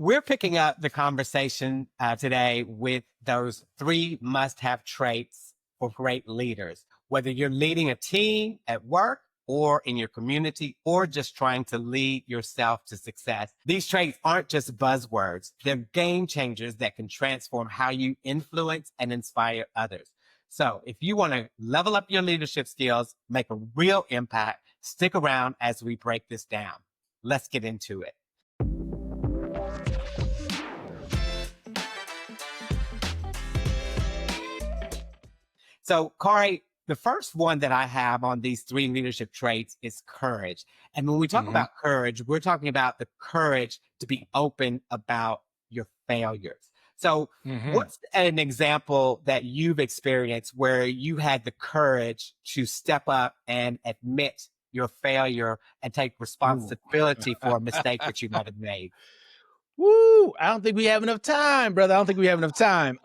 We're picking up the conversation today with those three must-have traits for great leaders, whether you're leading a team at work or in your community, or just trying to lead yourself to success. These traits aren't just buzzwords. They're game changers that can transform how you influence and inspire others. So if you want to level up your leadership skills, make a real impact, stick around as we break this down. Let's get into it. So, Khary, the first one that I have on these three leadership traits is courage. And when we talk about courage, we're talking about the courage to be open about your failures. So, what's an example that you've experienced where you had the courage to step up and admit your failure and take responsibility for a mistake that you might have made? Woo! I don't think we have enough time, brother. I don't think we have enough time.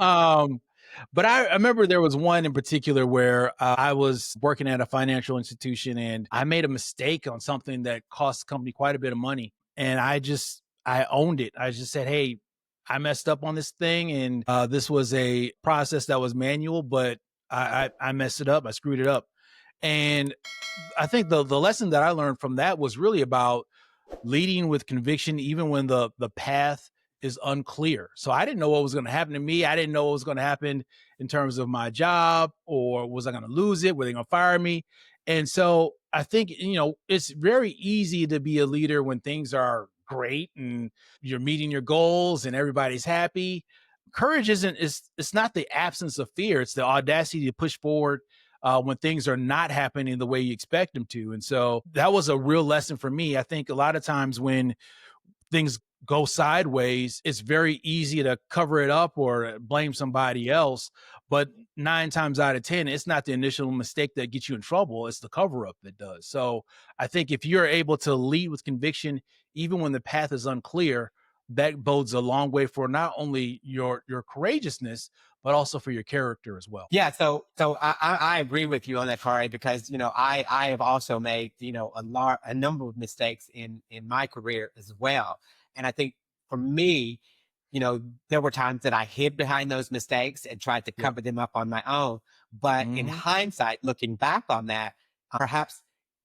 But I remember there was one in particular where I was working at a financial institution and I made a mistake on something that cost the company quite a bit of money. And I owned it. I just said, hey, I messed up on this thing. And this was a process that was manual, but I messed it up. I screwed it up. And I think the lesson that I learned from that was really about leading with conviction, even when the path is unclear. So I didn't know what was going to happen to me. I didn't know what was going to happen in terms of my job, or was I going to lose it? Were they going to fire me? And so I think, it's very easy to be a leader when things are great and you're meeting your goals and everybody's happy. Courage it's not the absence of fear. It's the audacity to push forward when things are not happening the way you expect them to. And so that was a real lesson for me. I think a lot of times when things go sideways, it's very easy to cover it up or blame somebody else. But 9 times out of 10, it's not the initial mistake that gets you in trouble. It's the cover up that does. So I think if you're able to lead with conviction, even when the path is unclear, that bodes a long way for not only your courageousness, but also for your character as well. Yeah, so I agree with you on that, Khary, because I have also made a number of mistakes in my career as well, and I think for me, there were times that I hid behind those mistakes and tried to cover them up on my own. But in hindsight, looking back on that, perhaps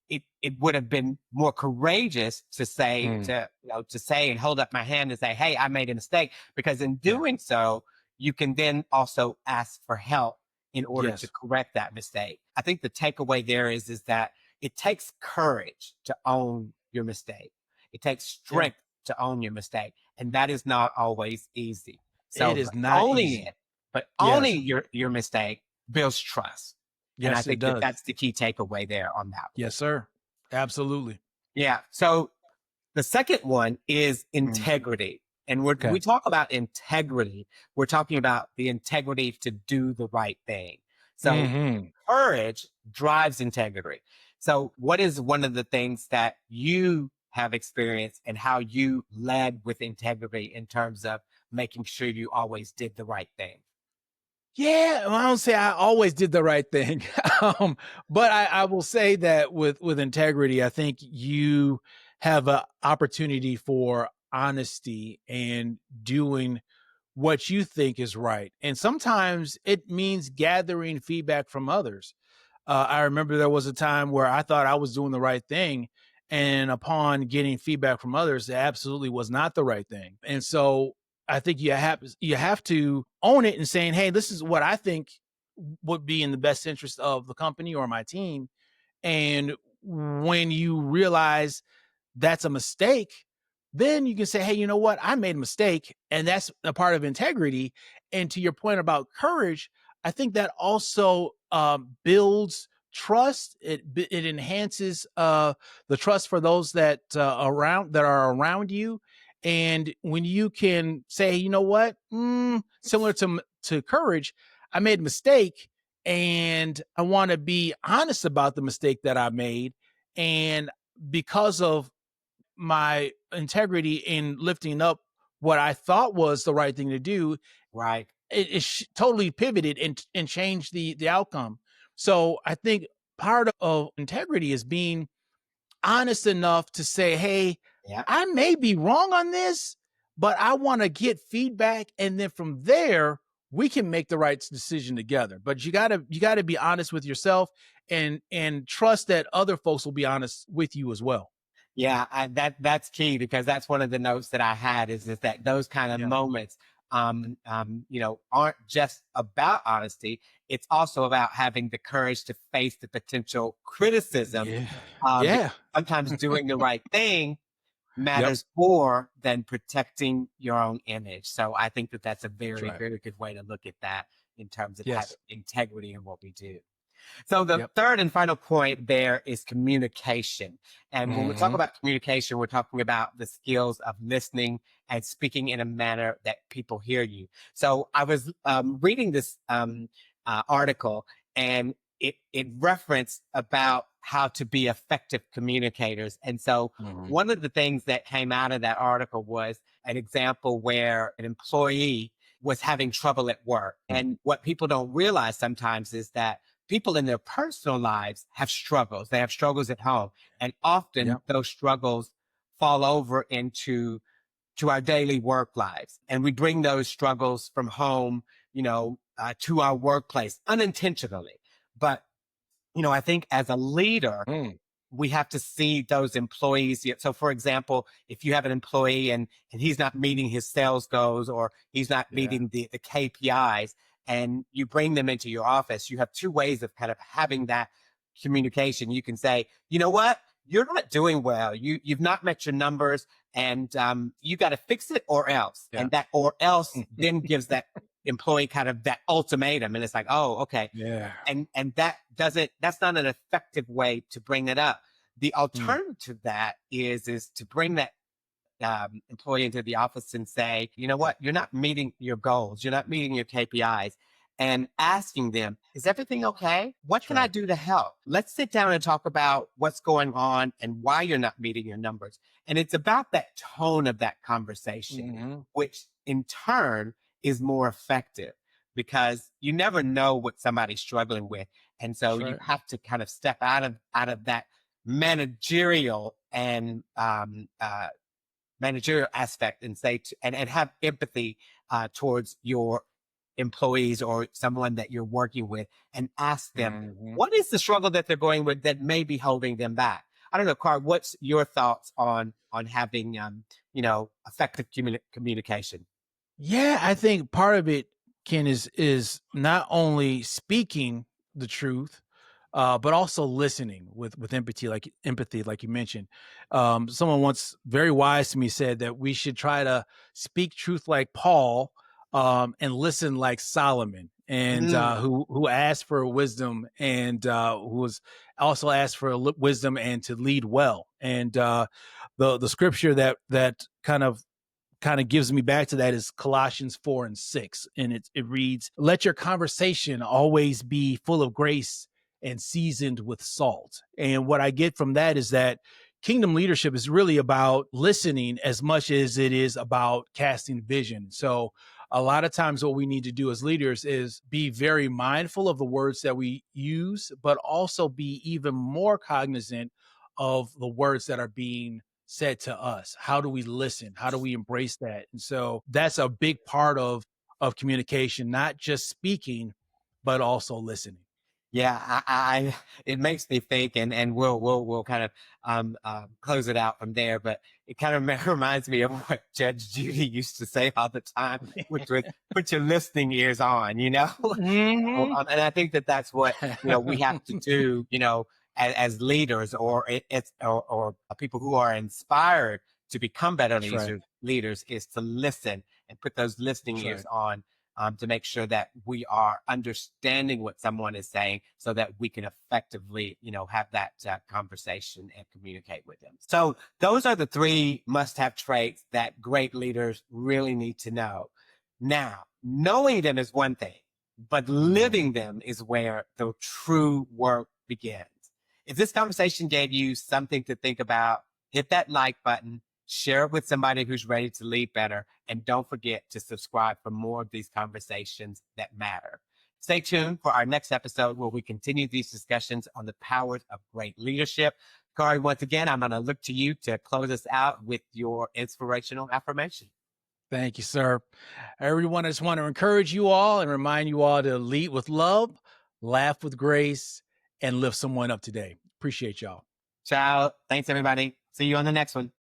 it would have been more courageous to say to say and hold up my hand and say, "Hey, I made a mistake," because in doing so, you can then also ask for help in order to correct that mistake. I think the takeaway there is that it takes courage to own your mistake. It takes strength to own your mistake. And that is not always easy. So it is not owning easy. it, but owning your mistake builds trust. And I think that's the key takeaway there on that. Yes, sir. Absolutely. Yeah. So the second one is integrity. And when we talk about integrity, we're talking about the integrity to do the right thing. So courage drives integrity. So what is one of the things that you have experienced and how you led with integrity in terms of making sure you always did the right thing? Yeah, well, I don't say I always did the right thing, but I will say that with integrity, I think you have an opportunity for honesty and doing what you think is right. And sometimes it means gathering feedback from others. I remember there was a time where I thought I was doing the right thing. And upon getting feedback from others, it absolutely was not the right thing. And so I think you have to own it and saying, hey, this is what I think would be in the best interest of the company or my team. And when you realize that's a mistake, then you can say, hey, you know what? I made a mistake. And that's a part of integrity. And to your point about courage, I think that also builds trust. It enhances the trust for those that are around you. And when you can say, you know what, similar to courage, I made a mistake and I want to be honest about the mistake that I made. And because of my integrity in lifting up what I thought was the right thing to do, right, it totally pivoted and changed the outcome. So I think part of integrity is being honest enough to say, hey, I may be wrong on this, but I want to get feedback. And then from there, we can make the right decision together. But you gotta be honest with yourself and trust that other folks will be honest with you as well. Yeah, that's key because that's one of the notes that I had is that those kind of Yeah. moments, aren't just about honesty. It's also about having the courage to face the potential criticism. Yeah. Because Yeah. sometimes doing the right thing Yep. matters more than protecting your own image. So I think that that's a That's very, right. very good way to look at that in terms of having Yes. integrity in what we do. So the Yep. third and final point there is communication. And when we talk Hmm. about communication, we're talking about the skills of listening and speaking in a manner that people hear you. So I was reading this article, and it referenced about how to be effective communicators. And so Hmm. one of the things that came out of that article was an example where an employee was having trouble at work. And what people don't realize sometimes is that people in their personal lives have struggles. They have struggles at home. And often Yep. those struggles fall over into to our daily work lives. And we bring those struggles from home, to our workplace unintentionally. But, I think as a leader, Mm. we have to see those employees. So, for example, if you have an employee and he's not meeting his sales goals or he's not Yeah. meeting the KPIs, and you bring them into your office, you have two ways of kind of having that communication. You can say, you know what? You're not doing well. You've not met your numbers, and you got to fix it or else. Yeah. And that or else then gives that employee kind of that ultimatum, and it's like, oh, okay, Yeah. and that's not an effective way to bring it up. The Mm. alternative to that is to bring that employee into the office and say, you know what, you're not meeting your goals, you're not meeting your KPIs, and asking them, is everything okay? What That's can I right. do to help? Let's sit down and talk about what's going on and why you're not meeting your numbers. And it's about that tone of that conversation, Hmm. which in turn is more effective because you never know what somebody's struggling with. And so That's you right. have to kind of step out of that managerial and managerial aspect and say and have empathy towards your employees or someone that you're working with and ask them Hmm. what is the struggle that they're going with that may be holding them back. I don't know, Carl, what's your thoughts on having effective communication? Yeah, I think part of it, Ken, is not only speaking the truth, but also listening with empathy, like you mentioned. Someone once very wise to me said that we should try to speak truth like Paul, and listen like Solomon, and Mm. who asked for wisdom, and who was also asked for wisdom and to lead well. And the scripture that kind of gives me back to that is Colossians 4:6. And it reads, let your conversation always be full of grace and seasoned with salt. And what I get from that is that kingdom leadership is really about listening as much as it is about casting vision. So a lot of times what we need to do as leaders is be very mindful of the words that we use, but also be even more cognizant of the words that are being said to us. How do we listen? How do we embrace that? And so that's a big part of communication, not just speaking, but also listening. Yeah, it makes me think, and we'll kind of close it out from there. But it kind of reminds me of what Judge Judy used to say all the time, which was "put your listening ears on," Hmm. And I think that that's what we have to do, as leaders or people who are inspired to become better That's right. leaders is to listen and put those listening That's ears right. on to make sure that we are understanding what someone is saying so that we can effectively, have that conversation and communicate with them. So those are the three must-have traits that great leaders really need to know. Now, knowing them is one thing, but Mhm. living them is where the true work begins. If this conversation gave you something to think about, hit that like button, share it with somebody who's ready to lead better, and don't forget to subscribe for more of these conversations that matter. Stay tuned for our next episode where we continue these discussions on the powers of great leadership. Kari, once again, I'm going to look to you to close us out with your inspirational affirmation. Thank you, sir. Everyone, I just want to encourage you all and remind you all to lead with love, laugh with grace, and lift someone up today. Appreciate y'all. Ciao. Thanks, everybody. See you on the next one.